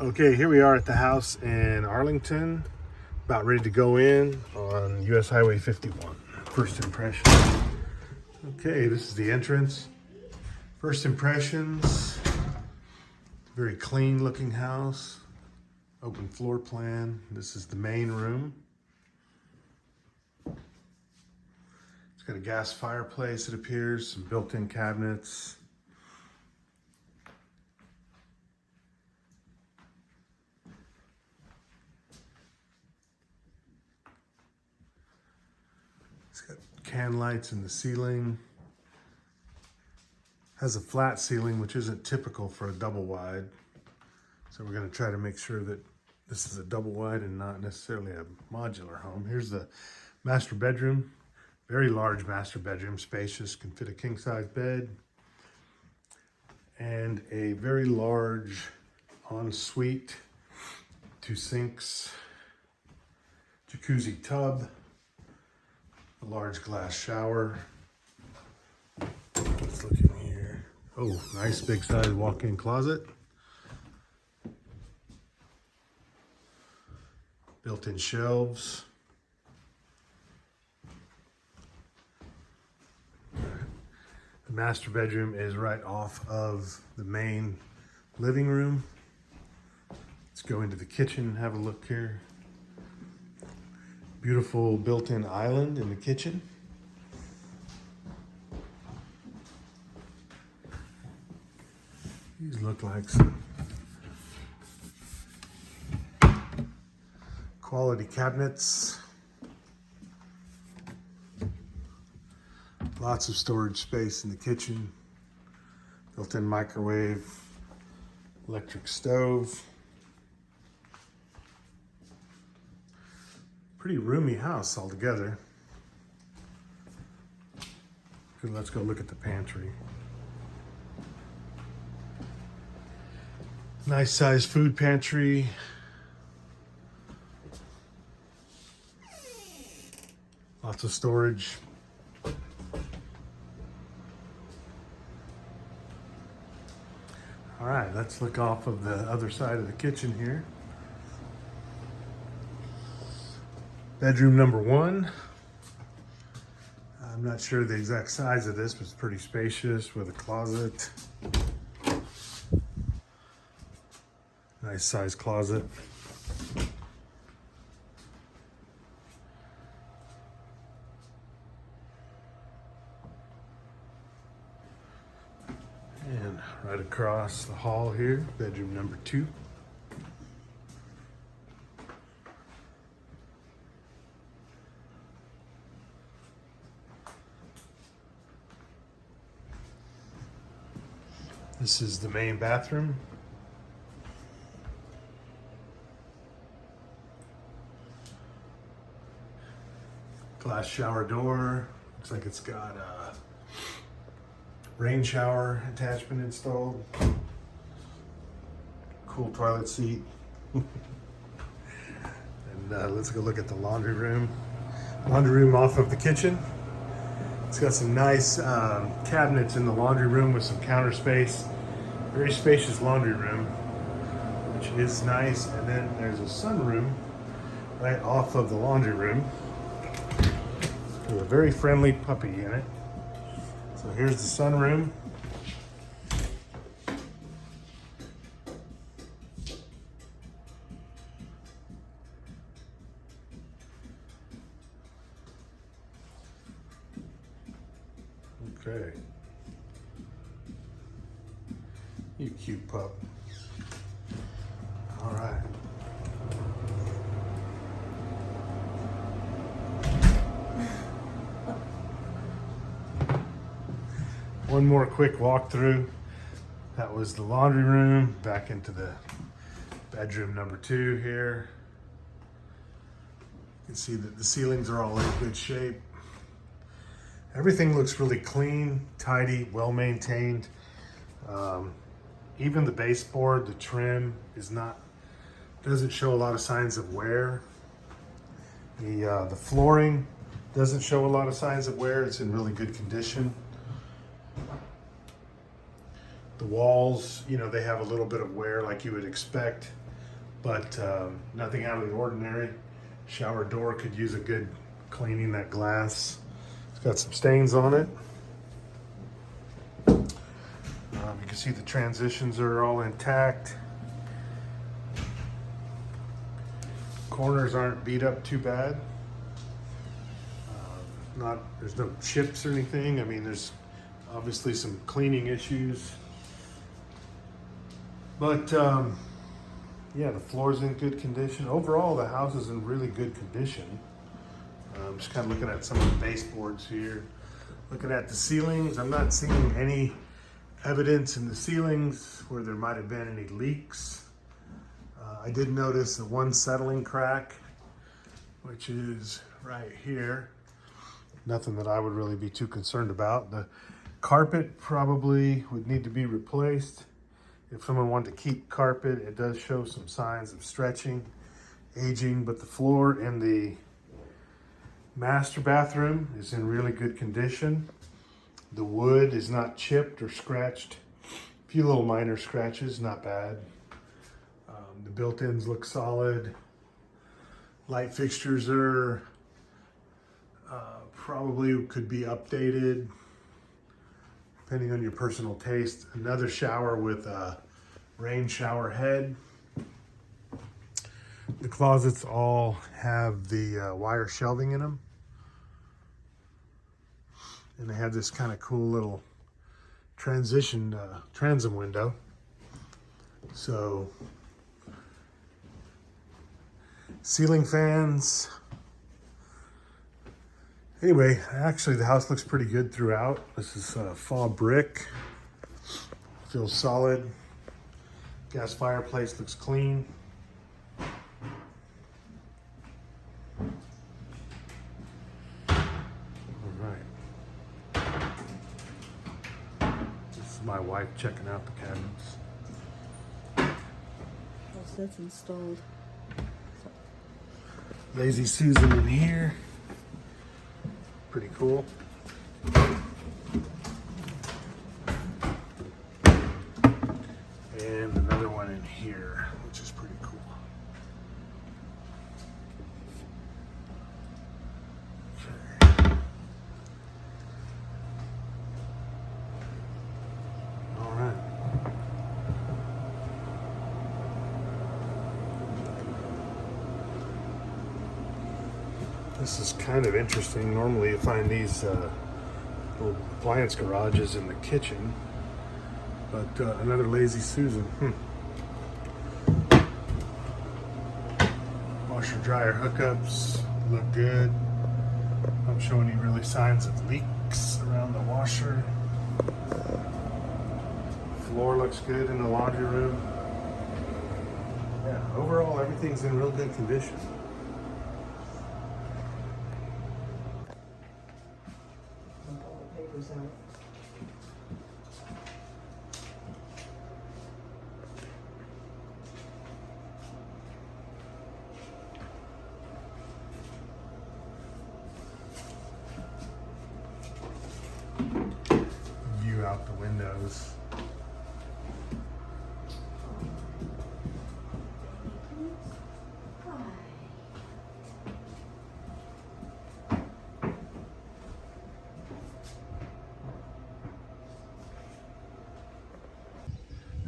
Okay, here we are at the house in Arlington, about ready to go in on US Highway 51. First impression. Okay, this is the entrance. First impressions, very clean looking house, open floor plan. This is the main room. It's got a gas fireplace, it appears, some built-in cabinets. It's got can lights in the ceiling. Has a flat ceiling, which isn't typical for a double wide. So we're going to try to make sure that this is a double wide and not necessarily a modular home. Here's the master bedroom. Very large master bedroom, spacious, can fit a king size bed. And a very large ensuite, 2 sinks, jacuzzi tub, a large glass shower. Let's look in here. Oh, nice big size walk-in closet. Built-in shelves. The master bedroom is right off of the main living room. Let's go into the kitchen and have a look here. Beautiful built-in island in the kitchen. These look like some quality cabinets. Lots of storage space in the kitchen. Built-in microwave, electric stove. Pretty roomy house altogether. Good, let's go look at the pantry. Nice sized food pantry. Lots of storage. All right, let's look off of the other side of the kitchen here. Bedroom number 1. I'm not sure the exact size of this, but it's pretty spacious with a closet. Nice size closet. And right across the hall here, bedroom number 2. This is the main bathroom. Glass shower door. Looks like it's got a rain shower attachment installed. Cool toilet seat. And let's go look at the laundry room. Laundry room off of the kitchen. It's got some nice cabinets in the laundry room with some counter space. Very spacious laundry room, which is nice. And then there's a sunroom right off of the laundry room with a very friendly puppy in it. So here's the sunroom. Okay. You cute pup. All right. One more quick walkthrough. That was the laundry room. Back into the bedroom number 2 here. You can see that the ceilings are all in good shape. Everything looks really clean, tidy, well maintained. Even the baseboard, the trim doesn't show a lot of signs of wear. The flooring doesn't show a lot of signs of wear. It's in really good condition. The walls, they have a little bit of wear like you would expect but nothing out of the ordinary. Shower door could use a good cleaning. That glass, it's got some stains on it. You can see the transitions are all intact. Corners aren't beat up too bad. There's no chips or anything. I mean, there's obviously some cleaning issues, but yeah, the floor's in good condition. Overall, the house is in really good condition. I'm just kind of looking at some of the baseboards here. Looking at the ceilings, I'm not seeing any evidence in the ceilings where there might have been any leaks. I did notice the one settling crack, which is right here. Nothing that I would really be too concerned about. The carpet probably would need to be replaced. If someone wanted to keep carpet, it does show some signs of stretching, aging, but the floor in the master bathroom is in really good condition. The wood is not chipped or scratched. A few little minor scratches, not bad. The built-ins look solid. Light fixtures are probably could be updated depending on your personal taste. Another shower with a rain shower head. The closets all have the wire shelving in them. And they have this kind of cool little transition transom window. So, ceiling fans. Anyway, actually the house looks pretty good throughout. This is faux brick. Feels solid. Gas fireplace looks clean. My wife checking out the cabinets. Once that's installed. Lazy Susan in here. Pretty cool. And another one in here, which is pretty cool. Okay. All right. This is kind of interesting. Normally you find these little appliance garages in the kitchen, but another Lazy Susan. Washer dryer hookups look good. Don't show any really signs of leaks around the washer. Floor looks good in the laundry room. Yeah, overall everything's in real good condition. All the papers out. View out the windows.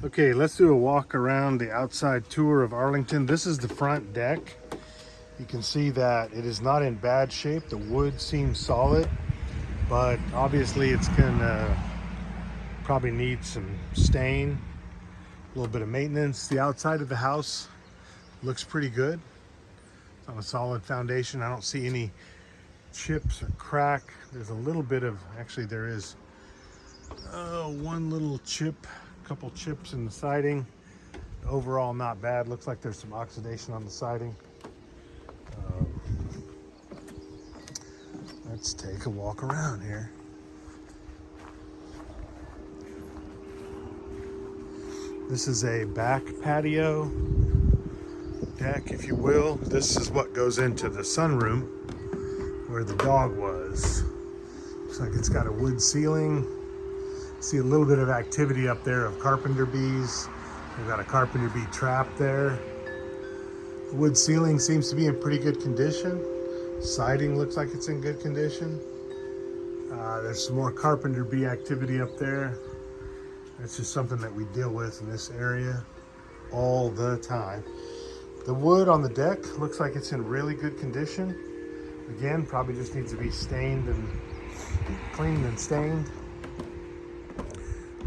Okay, let's do a walk around the outside tour of Arlington. This is the front deck. You can see that it is not in bad shape. The wood seems solid, but obviously it's gonna probably need some stain, a little bit of maintenance. The outside of the house looks pretty good. It's on a solid foundation. I don't see any chips or crack. There's a little bit of, actually there is one little chip, couple chips in the siding. Overall not bad. Looks like there's some oxidation on the siding. Let's take a walk around here. This is a back patio deck, if you will. This is what goes into the sunroom where the dog was. Looks like it's got a wood ceiling. See a little bit of activity up there of carpenter bees. We've got a carpenter bee trap there. The wood ceiling seems to be in pretty good condition. Siding looks like it's in good condition. There's some more carpenter bee activity up there. That's just something that we deal with in this area all the time. The wood on the deck looks like it's in really good condition. Again, probably just needs to be stained and cleaned and stained.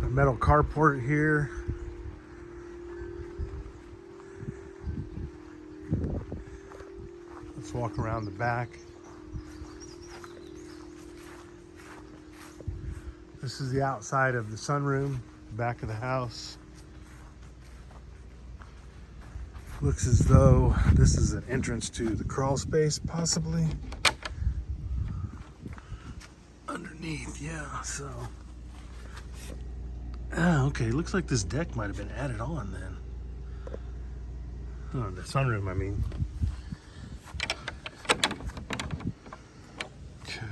A metal carport here. Let's walk around the back. This is the outside of the sunroom, back of the house. Looks as though this is an entrance to the crawl space, possibly. Underneath, yeah, so. Ah, okay, looks like this deck might have been added on then. Oh, the sunroom, I mean. Okay.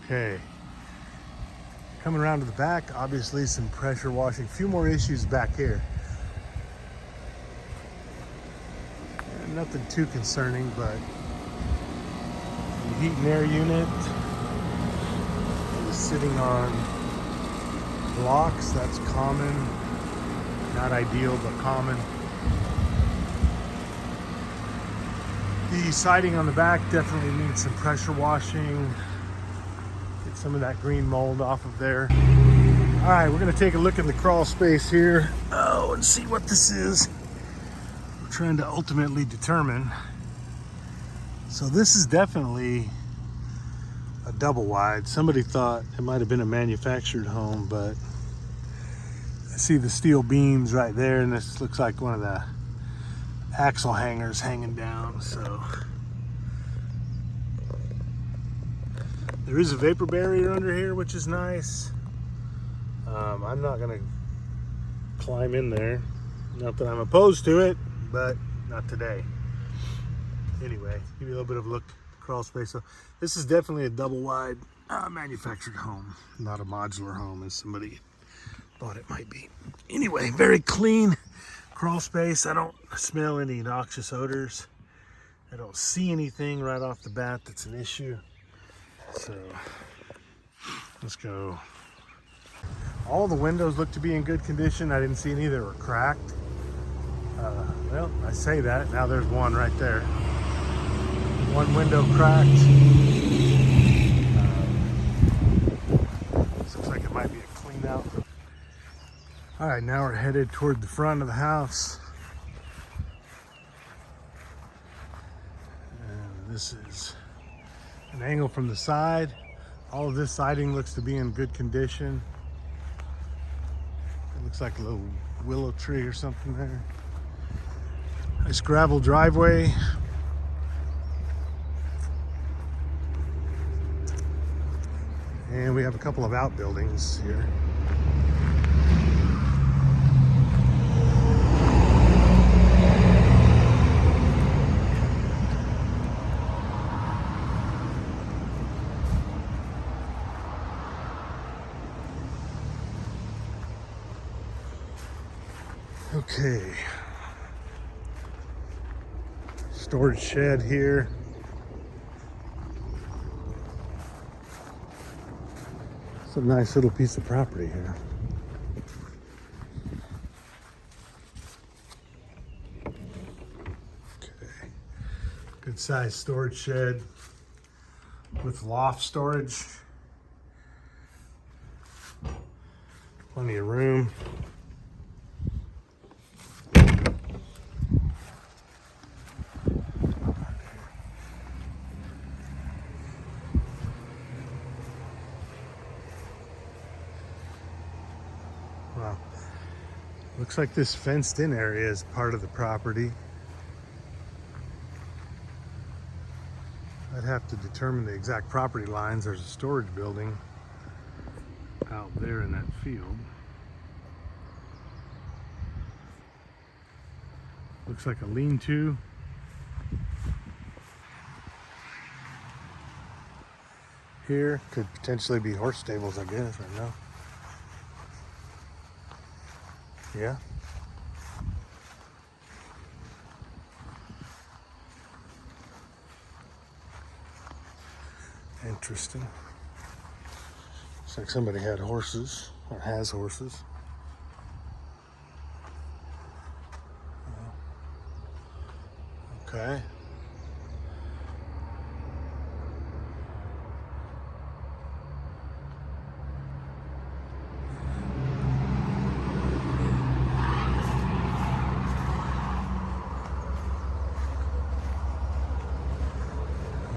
Okay. Coming around to the back, obviously some pressure washing. A few more issues back here. Nothing too concerning, but the heat and air unit is sitting on blocks. That's common. Not ideal, but common. The siding on the back definitely needs some pressure washing. Get some of that green mold off of there. All right, we're gonna take a look in the crawl space here. Oh, and see what this is. We're trying to ultimately determine. So this is definitely a double wide. Somebody thought it might have been a manufactured home, but I see the steel beams right there, and this looks like one of the axle hangers hanging down. So there is a vapor barrier under here, which is nice. I'm not gonna climb in there. Not that I'm opposed to it, but not today. Anyway, give you a little bit of a look at the crawl space. So this is definitely a double wide manufactured home, not a modular home as somebody thought it might be. Anyway, very clean crawl space. I don't smell any noxious odors. I don't see anything right off the bat that's an issue. So let's go. All the windows look to be in good condition. I didn't see any that were cracked. Well, I say that, now there's one right there. One window cracked. This looks like it might be a clean out. All right, now we're headed toward the front of the house. And this is an angle from the side. All of this siding looks to be in good condition. It looks like a little willow tree or something there. Nice gravel driveway. And we have a couple of outbuildings here. Okay. Storage shed here. It's a nice little piece of property here. Okay. Good sized storage shed with loft storage. Plenty of room. Wow. Looks like this fenced in area is part of the property. I'd have to determine the exact property lines. There's a storage building out there in that field. Looks like a lean-to. Here could potentially be horse stables, I guess. I don't know. Yeah. Interesting. Looks like somebody had horses or has horses. Okay.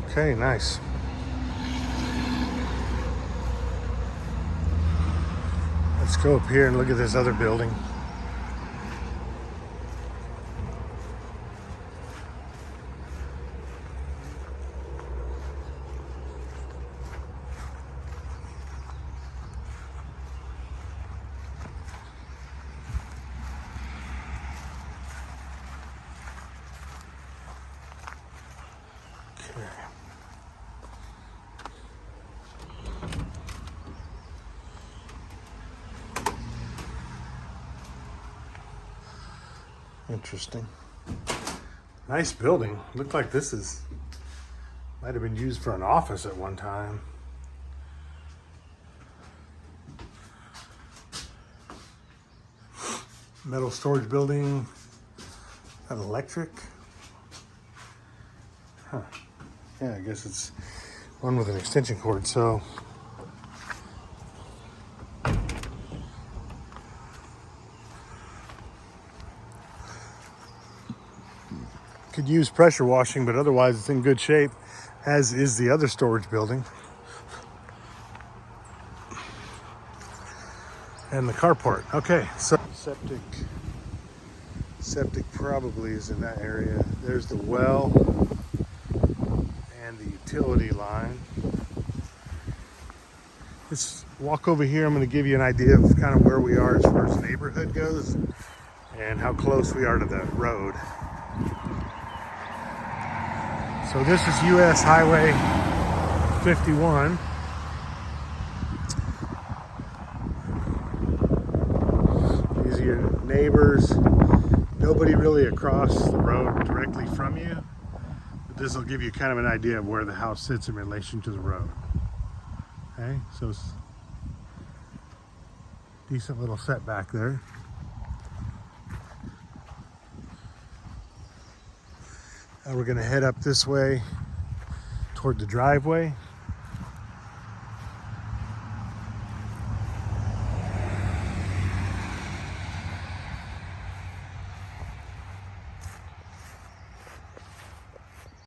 Okay, nice. Let's go up here and look at this other building. Okay. Interesting. Nice building. Looked like this is might have been used for an office at one time. Metal storage building. Got electric. Huh. Yeah, I guess it's one with an extension cord, so could use pressure washing, but otherwise it's in good shape, as is the other storage building. And the carport. Okay, so septic probably is in that area. There's the well and the utility line. Let's walk over here. I'm going to give you an idea of kind of where we are as far as neighborhood goes and how close we are to the road. So this is US Highway 51. These are your neighbors. Nobody really across the road directly from you. But this will give you kind of an idea of where the house sits in relation to the road. Okay, so it's decent little setback there. Now we're going to head up this way toward the driveway.